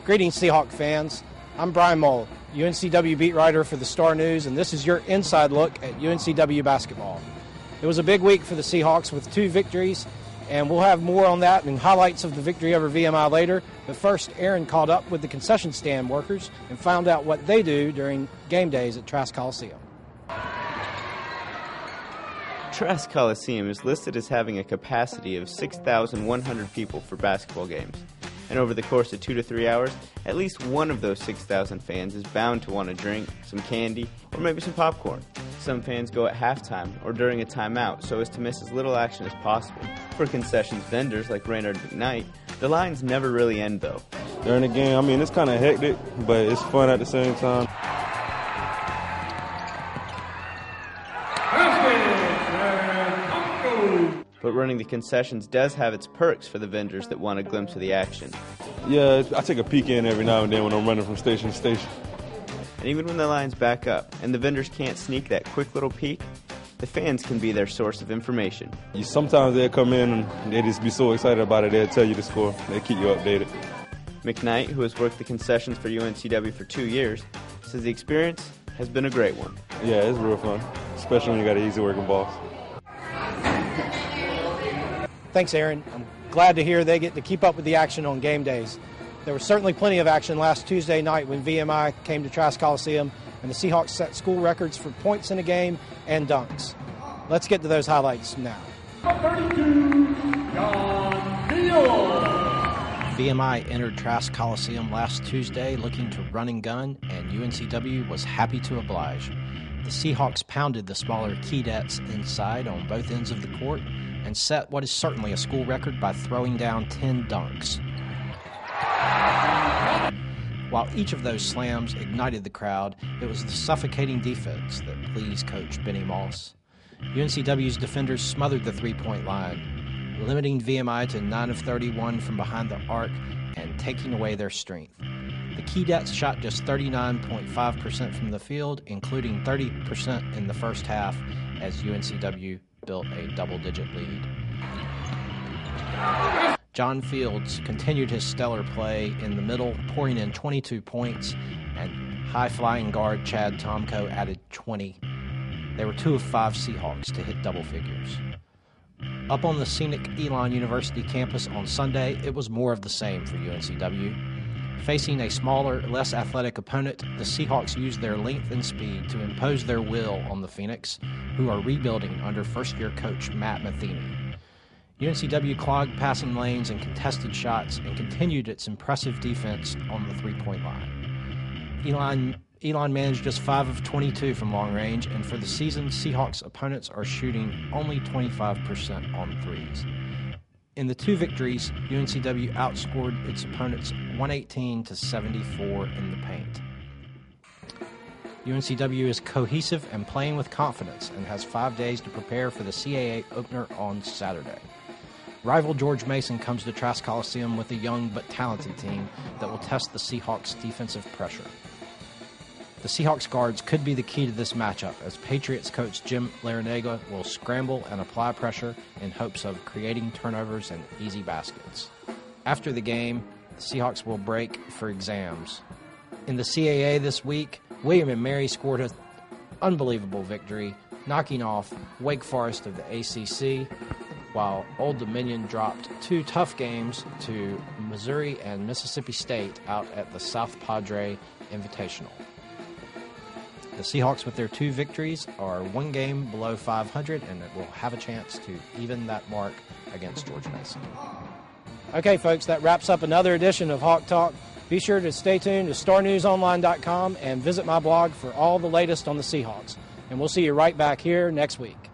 Greetings, Seahawk fans. I'm Brian Mull, UNCW beat writer for the Star News, and this is your inside look at UNCW basketball. It was a big week for the Seahawks with 2 victories, and we'll have more on that and highlights of the victory over VMI later. But first, Aaron caught up with the concession stand workers and found out what they do during game days at Trask Coliseum. Trask Coliseum is listed as having a capacity of 6,100 people for basketball games. And over the course of 2 to 3 hours, at least one of those 6,000 fans is bound to want a drink, some candy, or maybe some popcorn. Some fans go at halftime or during a timeout so as to miss as little action as possible. For concessions vendors like Raynard McKnight, the lines never really end though. During the game, it's kind of hectic, but it's fun at the same time. But running the concessions does have its perks for the vendors that want a glimpse of the action. Yeah, I take a peek in every now and then when I'm running from station to station. And even when the lines back up and the vendors can't sneak that quick little peek, the fans can be their source of information. Sometimes they'll come in and they just be so excited about it, they'll tell you the score. They keep you updated. McKnight, who has worked the concessions for UNCW for 2 years, says the experience has been a great one. Yeah, it's real fun, especially when you got an easy working boss. Thanks, Aaron. I'm glad to hear they get to keep up with the action on game days. There was certainly plenty of action last Tuesday night when VMI came to Trask Coliseum, and the Seahawks set school records for points in a game and dunks. Let's get to those highlights now. 32, John Neal. VMI entered Trask Coliseum last Tuesday looking to run and gun, and UNCW was happy to oblige. The Seahawks pounded the smaller Keydets inside on both ends of the court and set what is certainly a school record by throwing down 10 dunks. While each of those slams ignited the crowd, it was the suffocating defense that pleased Coach Benny Moss. UNCW's defenders smothered the three-point line, limiting VMI to 9 of 31 from behind the arc and taking away their strength. The Keydets shot just 39.5% from the field, including 30% in the first half, as UNCW built a double-digit lead. John Fields continued his stellar play in the middle, pouring in 22 points, and high-flying guard Chad Tomko added 20. They were 2 of 5 Seahawks to hit double figures. Up on the scenic Elon University campus on Sunday, it was more of the same for UNCW. Facing a smaller, less athletic opponent, the Seahawks used their length and speed to impose their will on the Phoenix, who are rebuilding under first-year coach Matt Matheny. UNCW clogged passing lanes and contested shots and continued its impressive defense on the three-point line. Elon managed just 5 of 22 from long range, and for the season, Seahawks opponents are shooting only 25% on threes. In the 2 victories, UNCW outscored its opponents 118-74 in the paint. UNCW is cohesive and playing with confidence and has 5 days to prepare for the CAA opener on Saturday. Rival George Mason comes to Trask Coliseum with a young but talented team that will test the Seahawks' defensive pressure. The Seahawks guards could be the key to this matchup, as Patriots coach Jim Larinaga will scramble and apply pressure in hopes of creating turnovers and easy baskets. After the game, the Seahawks will break for exams. In the CAA this week, William & Mary scored an unbelievable victory, knocking off Wake Forest of the ACC, while Old Dominion dropped 2 tough games to Missouri and Mississippi State out at the South Padre Invitational. The Seahawks, with their 2 victories, are 1 game below 500 and will have a chance to even that mark against George Mason. Okay, folks, that wraps up another edition of Hawk Talk. Be sure to stay tuned to StarNewsOnline.com and visit my blog for all the latest on the Seahawks. And we'll see you right back here next week.